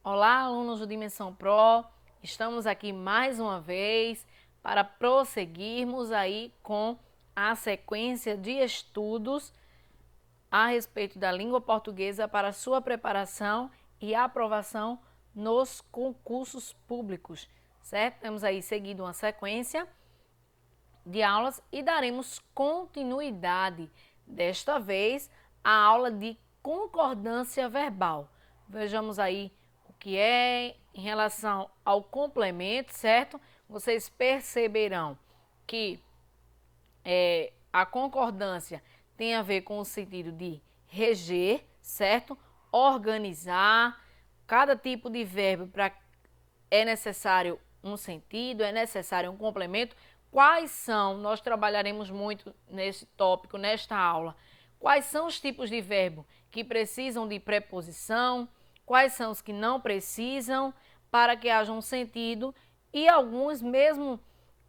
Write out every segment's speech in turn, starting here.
Olá, alunos do Dimensão Pro. Estamos aqui mais uma vez para prosseguirmos aí com a sequência de estudos a respeito da língua portuguesa para sua preparação e aprovação nos concursos públicos, certo? Temos aí seguido uma sequência de aulas e daremos continuidade, desta vez, à aula de concordância verbal. Vejamos aí o que é em relação ao complemento, certo? Vocês perceberão que a concordância tem a ver com o sentido de reger, certo? Organizar. Cada tipo de verbo é necessário um sentido, é necessário um complemento. Quais são, nós trabalharemos muito nesse tópico, nesta aula, quais são os tipos de verbo que precisam de preposição, quais são os que não precisam para que haja um sentido e alguns mesmo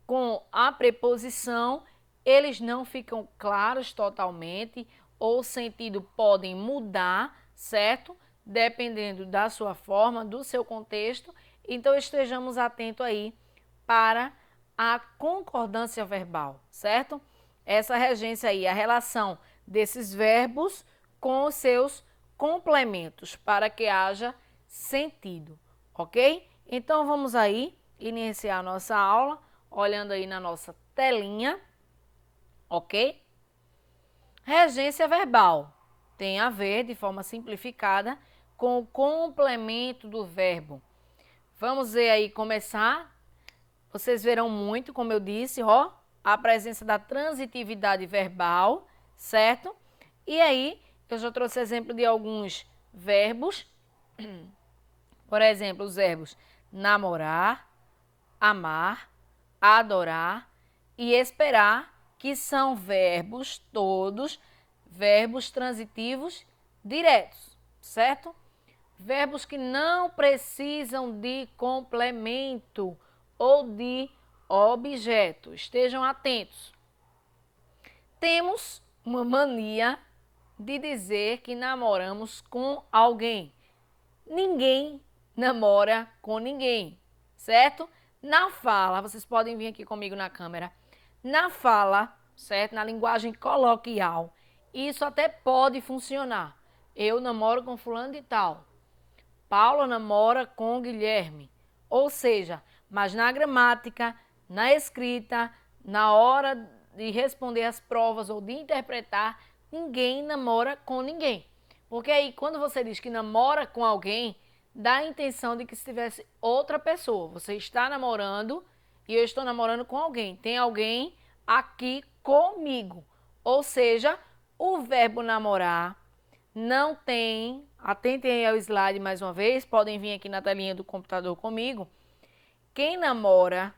com a preposição, eles não ficam claros totalmente ou o sentido podem mudar, certo? Dependendo da sua forma, do seu contexto. Então estejamos atentos aí para a concordância verbal, certo? Essa regência aí, a relação desses verbos com os seus complementos para que haja sentido, ok? Então vamos aí iniciar a nossa aula olhando aí na nossa telinha, ok? Regência verbal tem a ver, de forma simplificada, com o complemento do verbo. Vamos ver aí começar. Vocês verão muito, como eu disse, ó, a presença da transitividade verbal, certo? E aí, eu já trouxe exemplo de alguns verbos. Por exemplo, os verbos namorar, amar, adorar e esperar, que são verbos todos, verbos transitivos diretos, certo? Verbos que não precisam de complemento ou de objeto. Estejam atentos. Temos uma mania de dizer que namoramos com alguém. Ninguém namora com ninguém, certo? Na fala, vocês podem vir aqui comigo na câmera. Na fala, certo? Na linguagem coloquial, isso até pode funcionar. Eu namoro com fulano de tal. Paula namora com Guilherme. Ou seja, mas na gramática, na escrita, na hora de responder as provas ou de interpretar, ninguém namora com ninguém. Porque aí, quando você diz que namora com alguém, dá a intenção de que se tivesse outra pessoa. Você está namorando e eu estou namorando com alguém. Tem alguém aqui comigo. Ou seja, o verbo namorar não tem, atentem aí ao slide mais uma vez, podem vir aqui na telinha do computador comigo. Quem namora,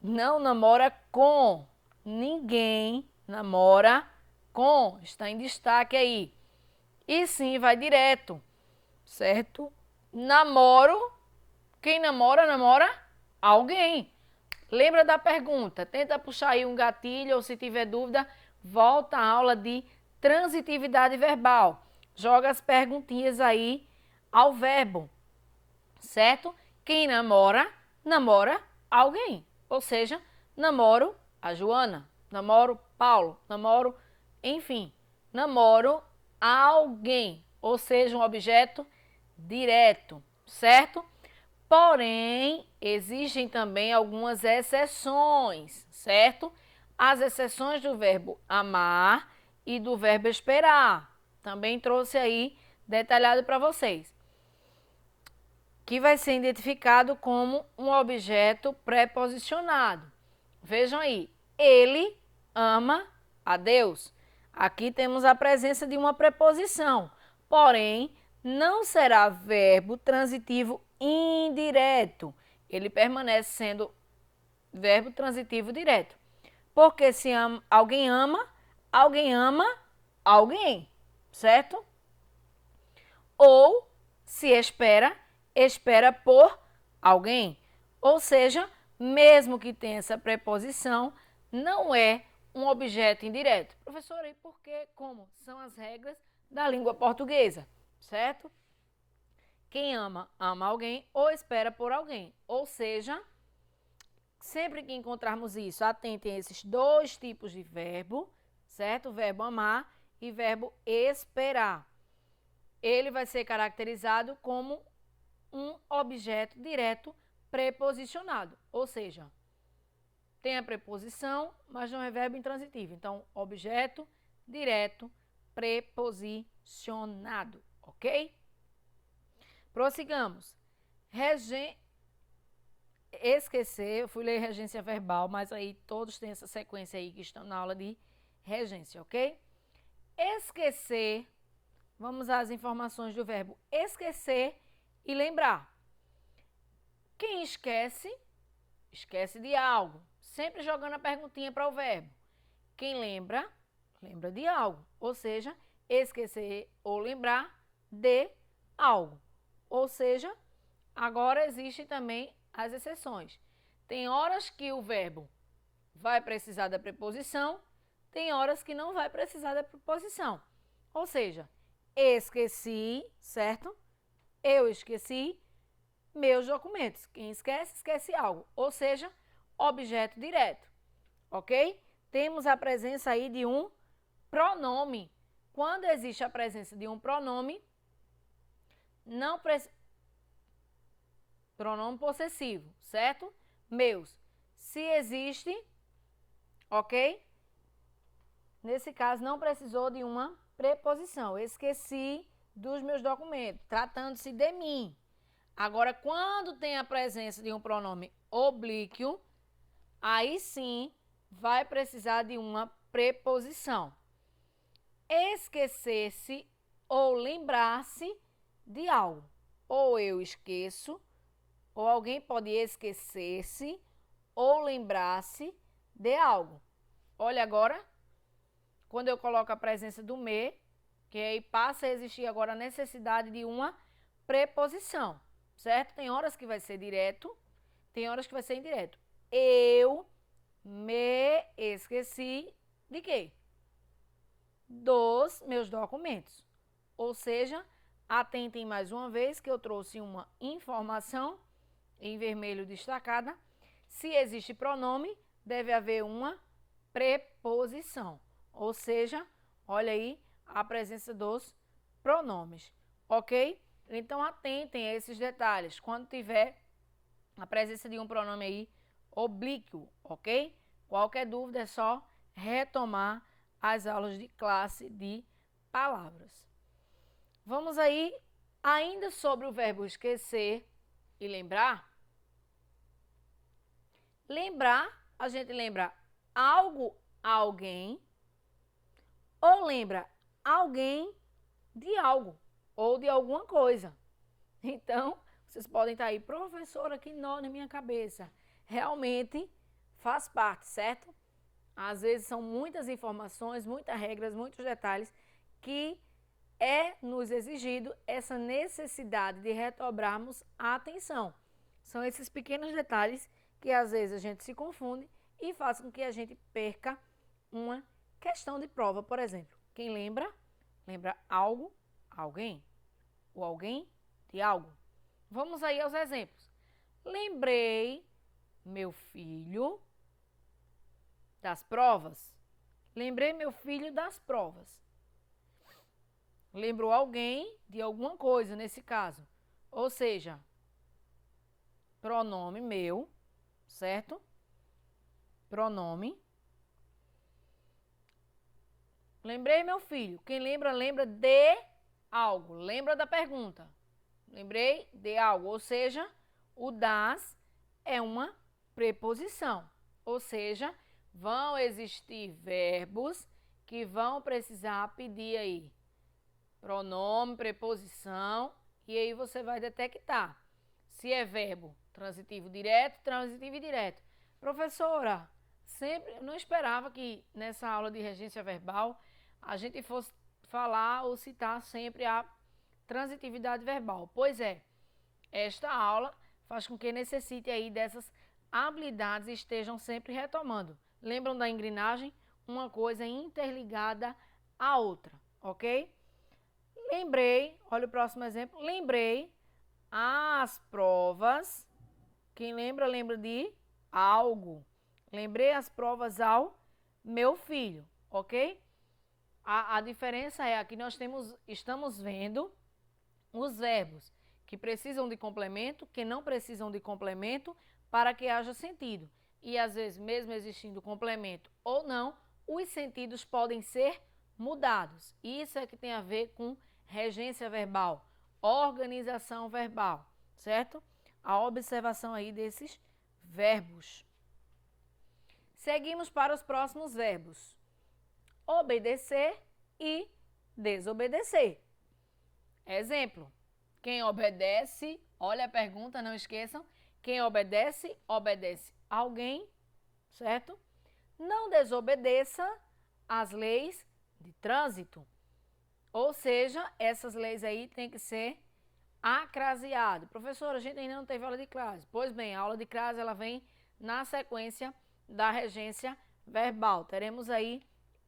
não namora com, ninguém namora com, está em destaque aí. E sim, vai direto, certo? Namoro, quem namora, namora alguém. Lembra da pergunta? Tenta puxar aí um gatilho ou se tiver dúvida, volta à aula de transitividade verbal. Joga as perguntinhas aí ao verbo, certo? Quem namora, namora alguém. Ou seja, namoro a Joana, namoro Paulo, namoro, enfim, namoro alguém. Ou seja, um objeto direto, certo? Porém, existem também algumas exceções, certo? As exceções do verbo amar e do verbo esperar. Também trouxe aí detalhado para vocês. Que vai ser identificado como um objeto preposicionado. Vejam aí, ele ama a Deus. Aqui temos a presença de uma preposição, porém, não será verbo transitivo indireto. Ele permanece sendo verbo transitivo direto. Porque se alguém ama alguém, certo? Ou se espera, espera por alguém. Ou seja, mesmo que tenha essa preposição, não é um objeto indireto. Professora, e por que? Como? São as regras da língua portuguesa, certo? Quem ama, ama alguém ou espera por alguém. Ou seja, sempre que encontrarmos isso, atentem a esses dois tipos de verbo, certo? Verbo amar e verbo esperar. Ele vai ser caracterizado como um objeto direto preposicionado, ou seja, tem a preposição, mas não é verbo intransitivo. Então, objeto direto preposicionado, ok? Prossigamos. Esquecer, eu fui ler regência verbal, mas aí todos têm essa sequência aí que estão na aula de regência, ok? Esquecer, vamos às informações do verbo esquecer e lembrar. Quem esquece, esquece de algo. Sempre jogando a perguntinha para o verbo. Quem lembra, lembra de algo. Ou seja, esquecer ou lembrar de algo. Ou seja, agora existem também as exceções. Tem horas que o verbo vai precisar da preposição, tem horas que não vai precisar da preposição. Ou seja, esqueci, certo? Eu esqueci meus documentos. Quem esquece, esquece algo. Ou seja, objeto direto. Ok? Temos a presença aí de um pronome. Quando existe a presença de um pronome, não precisa. Pronome possessivo, certo? Meus. Se existe, ok? Nesse caso, não precisou de uma preposição. Esqueci dos meus documentos, tratando-se de mim. Agora, quando tem a presença de um pronome oblíquo, aí sim vai precisar de uma preposição. Esquecer-se ou lembrar-se de algo. Ou eu esqueço, ou alguém pode esquecer-se ou lembrar-se de algo. Olha agora, quando eu coloco a presença do me, que aí passa a existir agora a necessidade de uma preposição, certo? Tem horas que vai ser direto, tem horas que vai ser indireto. Eu me esqueci de quê? Dos meus documentos. Ou seja, atentem mais uma vez que eu trouxe uma informação em vermelho destacada. Se existe pronome, deve haver uma preposição. Ou seja, olha aí a presença dos pronomes, ok? Então atentem a esses detalhes quando tiver a presença de um pronome aí oblíquo, ok? Qualquer dúvida é só retomar as aulas de classe de palavras. Vamos aí ainda sobre o verbo esquecer e lembrar. Lembrar, a gente lembra algo a alguém ou lembra alguém de algo ou de alguma coisa. Então, vocês podem estar aí, professora, que nó na minha cabeça. Realmente faz parte, certo? Às vezes são muitas informações, muitas regras, muitos detalhes que é nos exigido essa necessidade de redobrarmos a atenção. São esses pequenos detalhes que às vezes a gente se confunde e faz com que a gente perca uma questão de prova, por exemplo. Quem lembra, lembra algo, alguém, ou alguém de algo. Vamos aí aos exemplos. Lembrei meu filho das provas. Lembrei meu filho das provas. Lembrou alguém de alguma coisa nesse caso. Ou seja, pronome meu, certo? Pronome. Lembrei meu filho. Quem lembra, lembra de algo. Lembra da pergunta. Lembrei de algo. Ou seja, o das é uma preposição. Ou seja, vão existir verbos que vão precisar pedir aí pronome, preposição, e aí você vai detectar se é verbo transitivo direto, transitivo indireto. Professora, sempre eu não esperava que nessa aula de regência verbal a gente fosse falar ou citar sempre a transitividade verbal. Pois é, esta aula faz com que necessite aí dessas habilidades e estejam sempre retomando. Lembram da engrenagem? Uma coisa interligada à outra, ok? Lembrei, olha o próximo exemplo. Lembrei as provas. Quem lembra, lembra de algo. Lembrei as provas ao meu filho, ok? A diferença é aqui nós estamos vendo os verbos que precisam de complemento, que não precisam de complemento para que haja sentido. E às vezes, mesmo existindo complemento ou não, os sentidos podem ser mudados. Isso é que tem a ver com regência verbal, organização verbal, certo? A observação aí desses verbos. Seguimos para os próximos verbos. Obedecer e desobedecer. Exemplo, quem obedece, olha a pergunta, não esqueçam, quem obedece, obedece a alguém, certo? Não desobedeça às leis de trânsito. Ou seja, essas leis aí têm que ser acraseadas. Professora, a gente ainda não teve aula de crase. Pois bem, a aula de crase ela vem na sequência da regência verbal. Teremos aí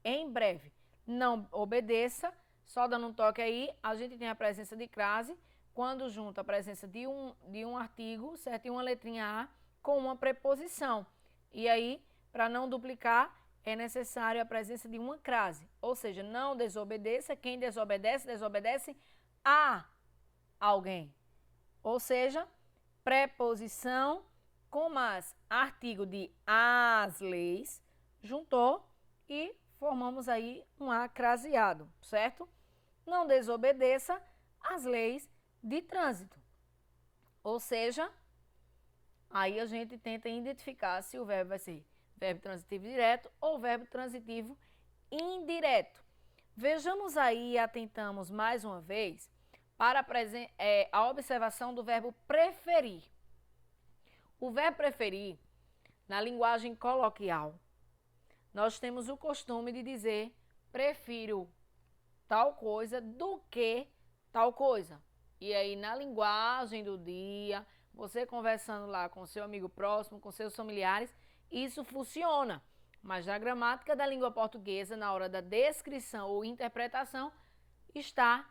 em breve. Não obedeça, só dando um toque aí, a gente tem a presença de crase quando junta a presença de um artigo, certo? E uma letrinha A com uma preposição. E aí, para não duplicar, é necessário a presença de uma crase. Ou seja, não desobedeça, quem desobedece, desobedece a alguém. Ou seja, preposição com mais artigo de as leis, juntou e formamos aí um acraseado, certo? Não desobedeça às leis de trânsito. Ou seja, aí a gente tenta identificar se o verbo vai ser verbo transitivo direto ou verbo transitivo indireto. Vejamos aí e atentamos mais uma vez para a observação do verbo preferir. O verbo preferir, na linguagem coloquial, nós temos o costume de dizer prefiro tal coisa do que tal coisa. E aí, na linguagem do dia, você conversando lá com seu amigo próximo, com seus familiares, isso funciona. Mas na gramática da língua portuguesa, na hora da descrição ou interpretação, está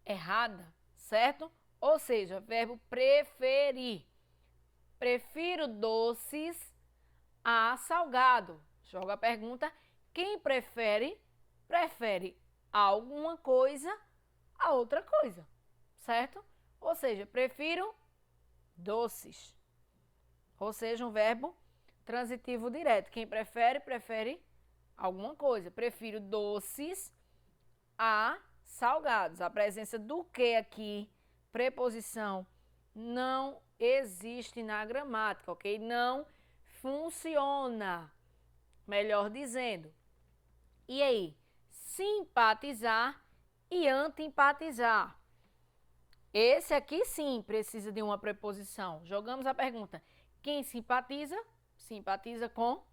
errada, certo? Ou seja, verbo preferir. Prefiro doces a salgado. Joga a pergunta: quem prefere? Prefere alguma coisa a outra coisa, certo? Ou seja, prefiro doces. Ou seja, um verbo transitivo direto. Quem prefere, prefere alguma coisa. Prefiro doces a salgados. A presença do que aqui, preposição, não existe na gramática, ok? Não funciona, melhor dizendo. E aí? Simpatizar e antipatizar. Esse aqui sim precisa de uma preposição. Jogamos a pergunta: quem simpatiza? Simpatiza com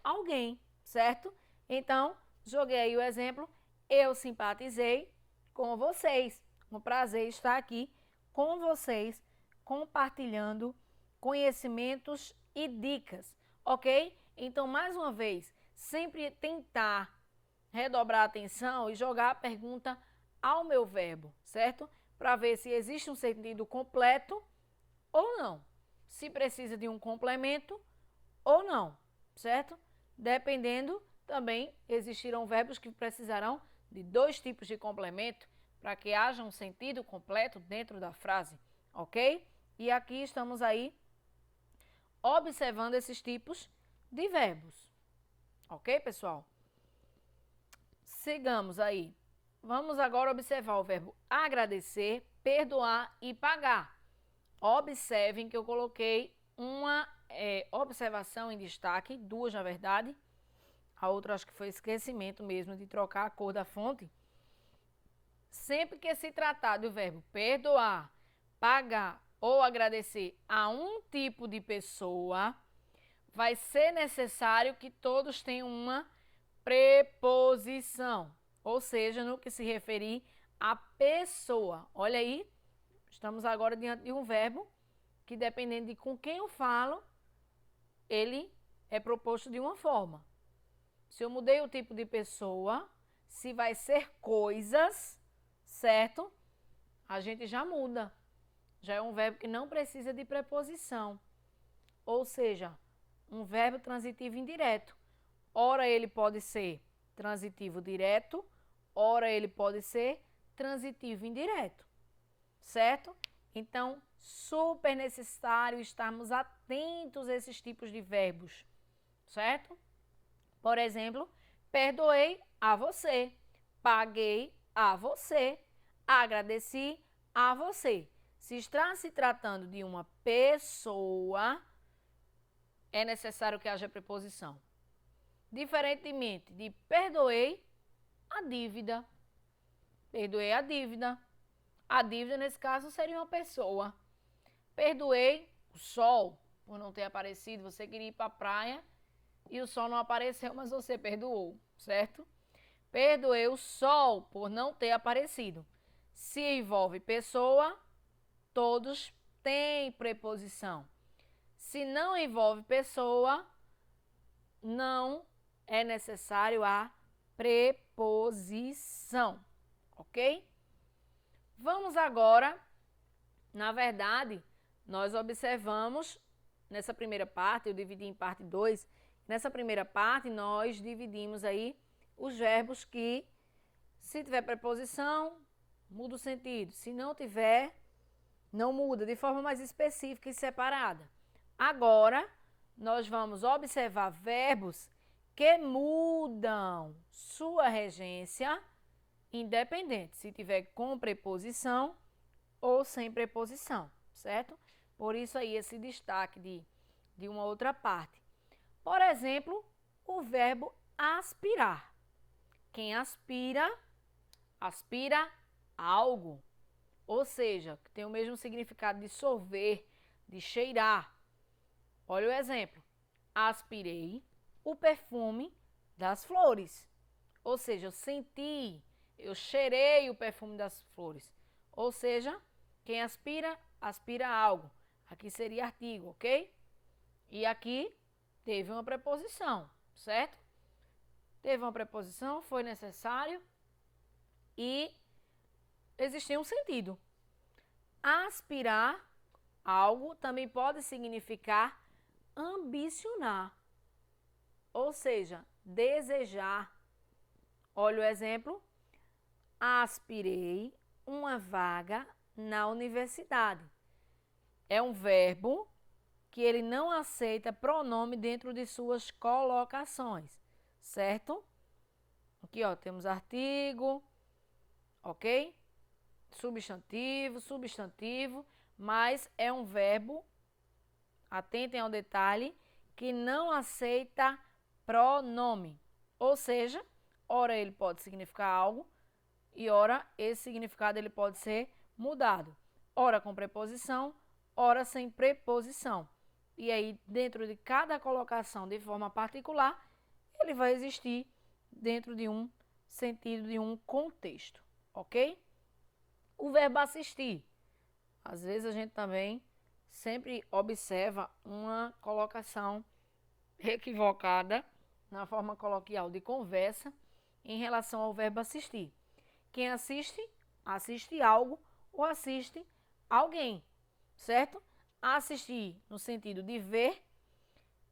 alguém, certo? Então, joguei aí o exemplo: eu simpatizei com vocês. Um prazer estar aqui com vocês, compartilhando conhecimentos e dicas, ok? Então, mais uma vez, sempre tentar redobrar a atenção e jogar a pergunta ao meu verbo, certo? Para ver se existe um sentido completo ou não. Se precisa de um complemento ou não, certo? Dependendo, também existirão verbos que precisarão de dois tipos de complemento para que haja um sentido completo dentro da frase, ok? E aqui estamos aí observando esses tipos de verbos, ok, pessoal? Sigamos aí. Vamos agora observar o verbo agradecer, perdoar e pagar. Observem que eu coloquei uma observação em destaque, duas na verdade. A outra acho que foi esquecimento mesmo de trocar a cor da fonte. Sempre que se tratar do verbo perdoar, pagar ou agradecer a um tipo de pessoa, vai ser necessário que todos tenham uma preposição, ou seja, no que se referir à pessoa. Olha aí, estamos agora diante de um verbo que, dependendo de com quem eu falo, ele é proposto de uma forma. Se eu mudei o tipo de pessoa, se vai ser coisas, certo? A gente já muda. já é um verbo que não precisa de preposição. Ou seja, um verbo transitivo indireto. Ora ele pode ser transitivo direto, ora ele pode ser transitivo indireto. Certo? Então, super necessário estarmos atentos a esses tipos de verbos. Certo? Por exemplo, perdoei a você, paguei a você, agradeci a você. Se está se tratando de uma pessoa, é necessário que haja preposição. Diferentemente de perdoei a dívida. Perdoei a dívida. A dívida, nesse caso, seria uma pessoa. Perdoei o sol por não ter aparecido. Você queria ir para a praia e o sol não apareceu, mas você perdoou, certo? Perdoei o sol por não ter aparecido. Se envolve pessoa, todos têm preposição. Se não envolve pessoa, não é necessário a preposição, ok? Vamos agora, na verdade, nós observamos nessa primeira parte, eu dividi em parte 2, nessa primeira parte nós dividimos aí os verbos que, se tiver preposição, muda o sentido. Se não tiver, não muda, de forma mais específica e separada. Agora, nós vamos observar verbos que mudam sua regência, independente se tiver com preposição ou sem preposição, certo? Por isso aí esse destaque de uma outra parte. Por exemplo, o verbo aspirar. Quem aspira, aspira algo. Ou seja, que tem o mesmo significado de sorver, de cheirar. Olha o exemplo. Aspirei o perfume das flores. Ou seja, eu senti, eu cheirei o perfume das flores. Ou seja, quem aspira, aspira algo. Aqui seria artigo, ok? E aqui teve uma preposição, certo? Teve uma preposição, foi necessário e existia um sentido. Aspirar algo também pode significar ambicionar, ou seja, desejar. Olha o exemplo. Aspirei uma vaga na universidade. É um verbo que ele não aceita pronome dentro de suas colocações, certo? Aqui, ó, temos artigo, ok? Substantivo, substantivo, mas é um verbo, atentem ao detalhe, que não aceita pronome. Ou seja, ora ele pode significar algo e ora esse significado ele pode ser mudado. Ora com preposição, ora sem preposição. E aí, dentro de cada colocação de forma particular, ele vai existir dentro de um sentido, de um contexto, ok? O verbo assistir. Às vezes a gente também sempre observa uma colocação equivocada na forma coloquial de conversa em relação ao verbo assistir. Quem assiste, assiste algo ou assiste alguém, certo? Assistir no sentido de ver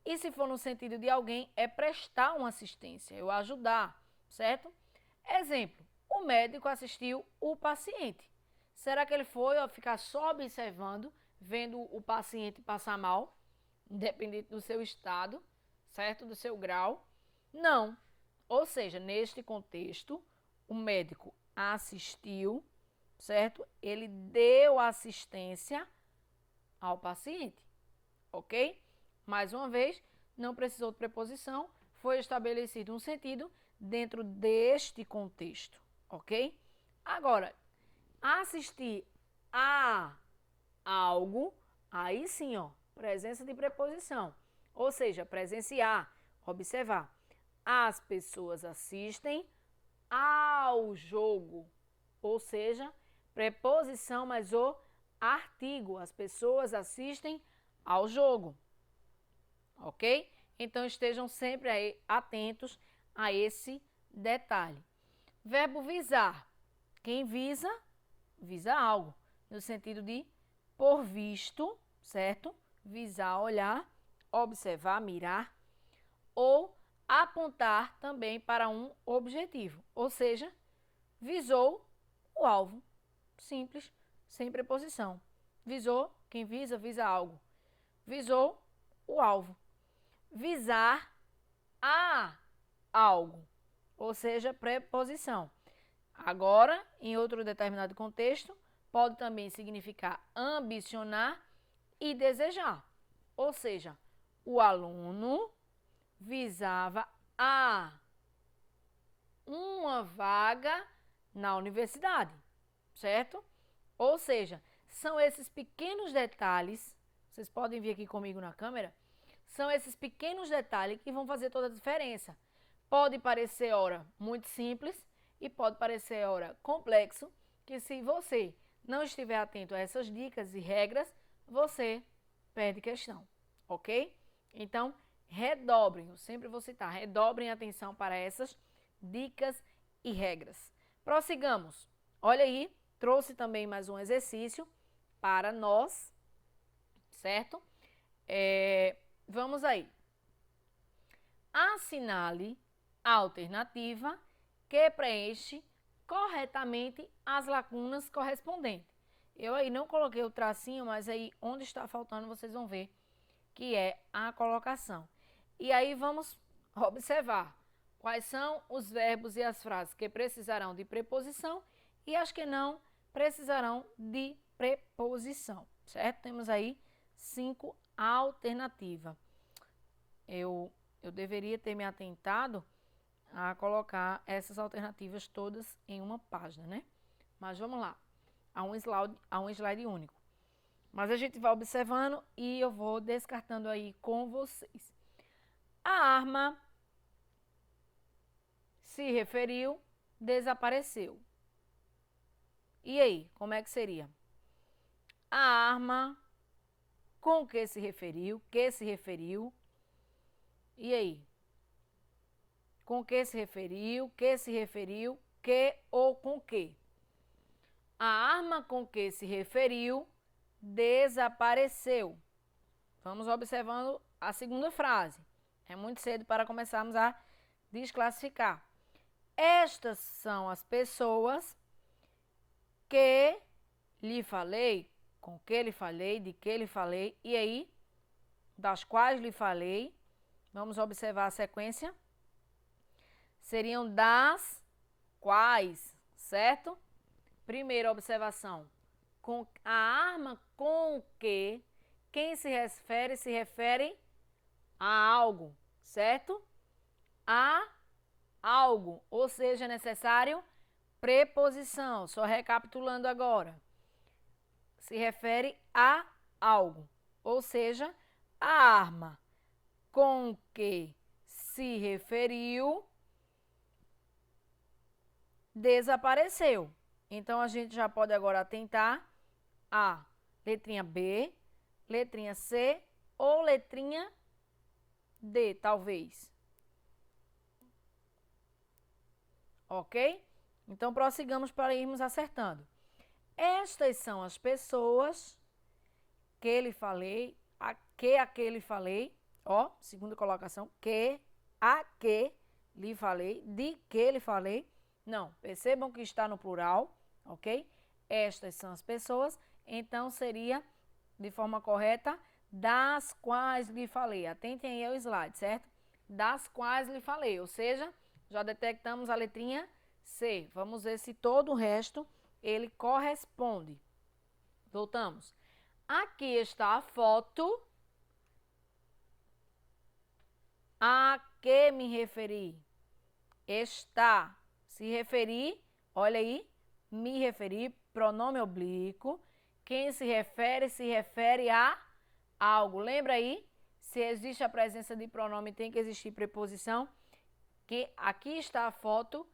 e se for no sentido de alguém é prestar uma assistência, eu ajudar, certo? Exemplo, o médico assistiu o paciente. Será que ele foi ficar só observando, vendo o paciente passar mal, independente do seu estado, certo? Do seu grau? Não. Ou seja, neste contexto, o médico assistiu, certo? Ele deu assistência ao paciente, ok? Mais uma vez, não precisou de preposição, foi estabelecido um sentido dentro deste contexto, ok? Agora, assistir a algo, aí sim, ó, presença de preposição. Ou seja, presenciar, observar. As pessoas assistem ao jogo. Ou seja, preposição mais o artigo. As pessoas assistem ao jogo. Ok? Então estejam sempre aí atentos a esse detalhe. Verbo visar. Quem visa, visa algo, no sentido de por visto, certo? Visar, olhar, observar, mirar, ou apontar também para um objetivo, ou seja, visou o alvo. Simples, sem preposição. Visou, quem visa, visa algo. Visou o alvo. Visar a algo, ou seja, preposição. Agora, em outro determinado contexto, pode também significar ambicionar e desejar. Ou seja, o aluno visava a uma vaga na universidade, certo? Ou seja, são esses pequenos detalhes, vocês podem ver aqui comigo na câmera, são esses pequenos detalhes que vão fazer toda a diferença. Pode parecer, ora, muito simples e pode parecer, ora, complexo, que se você não estiver atento a essas dicas e regras, você perde questão, ok? Então, redobrem, eu sempre vou citar, redobrem a atenção para essas dicas e regras. Prossigamos. Olha aí, trouxe também mais um exercício para nós, certo? Vamos aí. Assinale a alternativa que preenche corretamente as lacunas correspondentes. Eu aí não coloquei o tracinho, mas aí onde está faltando vocês vão ver que é a colocação. E aí vamos observar quais são os verbos e as frases que precisarão de preposição e as que não precisarão de preposição, certo? Temos aí 5 alternativas. Eu deveria ter me atentado a colocar essas alternativas todas em uma página, né? Mas vamos lá, há um slide único. Mas a gente vai observando e eu vou descartando aí com vocês. A arma se referiu, desapareceu. E aí, como é que seria? A arma com que se referiu, E aí? Com que se referiu, que ou com que? A arma com que se referiu desapareceu. Vamos observando a segunda frase. É muito cedo para começarmos a desclassificar. Estas são as pessoas que lhe falei, com que lhe falei, de que lhe falei, e aí, das quais lhe falei. Vamos observar a sequência. Seriam das quais, certo? Primeira observação. Com a arma com que quem se refere a algo, certo? A algo, ou seja, é necessário preposição. Só recapitulando agora. Se refere a algo, ou seja, a arma com que se referiu desapareceu. Então, a gente já pode agora atentar a letrinha B, letrinha C ou letrinha D, talvez. Ok? Então, prossigamos para irmos acertando. Estas são as pessoas que lhe falei, a que lhe falei, ó, segunda colocação, a que lhe falei, de que lhe falei. Não, percebam que está no plural, ok? Estas são as pessoas, então seria, de forma correta, das quais lhe falei. Atentem aí ao slide, certo? Das quais lhe falei, ou seja, já detectamos a letrinha C. Vamos ver se todo o resto ele corresponde. Voltamos. Aqui está a foto a que me referi. Está. Se referir, olha aí, me referir, pronome oblíquo. Quem se refere a algo. Lembra aí? Se existe a presença de pronome, tem que existir preposição. Que aqui está a foto.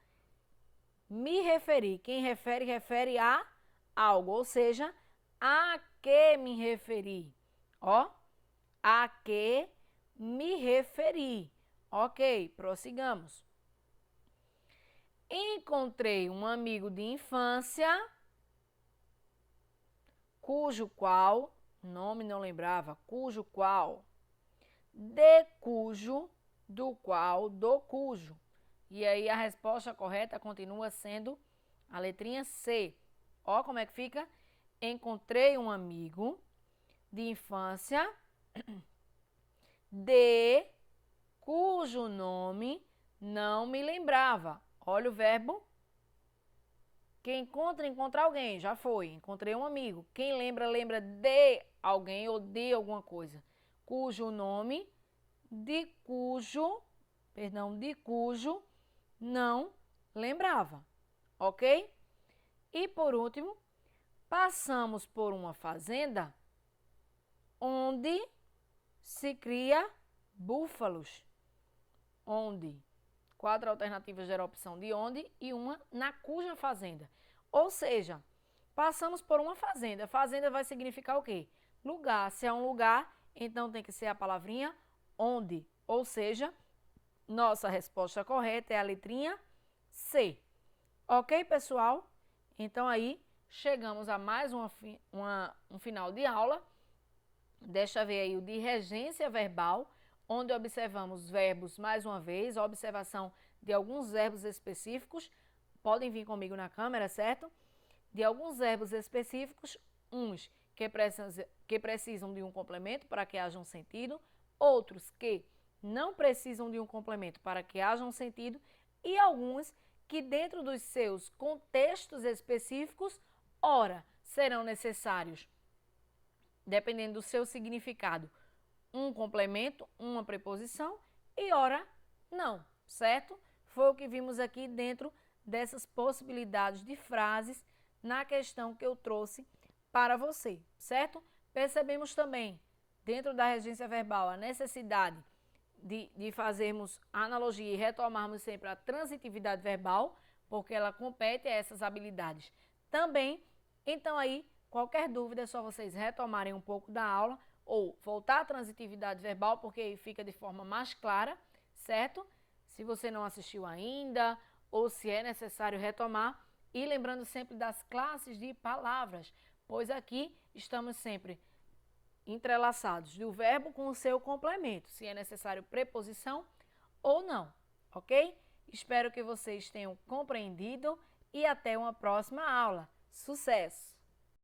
Me referi. Quem refere a algo. Ou seja, a que me referi. Ó, a que me referi. Ok, prossigamos. Encontrei um amigo de infância cujo qual, nome não lembrava, cujo qual, de cujo, do qual, do cujo. E aí a resposta correta continua sendo a letrinha C. Ó como é que fica? Encontrei um amigo de infância de cujo nome não me lembrava. Olha o verbo. Quem encontra, encontra alguém. Já foi. Encontrei um amigo. Quem lembra, lembra de alguém ou de alguma coisa. Cujo nome, de cujo não lembrava. Ok? E por último, passamos por uma fazenda onde se cria búfalos. Onde? 4 alternativas geram a opção de onde e uma na cuja fazenda. Ou seja, passamos por uma fazenda. Fazenda vai significar o quê? Lugar. Se é um lugar, então tem que ser a palavrinha onde. Ou seja, nossa resposta correta é a letrinha C. Ok, pessoal? Então aí chegamos a mais um final de aula. Deixa eu ver aí o de regência verbal, onde observamos verbos mais uma vez, a observação de alguns verbos específicos. Podem vir comigo na câmera, certo? De alguns verbos específicos, uns que precisam de um complemento para que haja um sentido, outros que não precisam de um complemento para que haja um sentido e alguns que dentro dos seus contextos específicos, ora, serão necessários, dependendo do seu significado, um complemento, uma preposição e ora não, certo? Foi o que vimos aqui dentro dessas possibilidades de frases na questão que eu trouxe para você, certo? Percebemos também, dentro da regência verbal, a necessidade de fazermos analogia e retomarmos sempre a transitividade verbal, porque ela compete a essas habilidades também. Então aí, qualquer dúvida é só vocês retomarem um pouco da aula ou voltar à transitividade verbal, porque aí fica de forma mais clara, certo? Se você não assistiu ainda ou se é necessário retomar. E lembrando sempre das classes de palavras, pois aqui estamos sempre entrelaçados do verbo com o seu complemento, se é necessário preposição ou não, ok? Espero que vocês tenham compreendido e até uma próxima aula. Sucesso!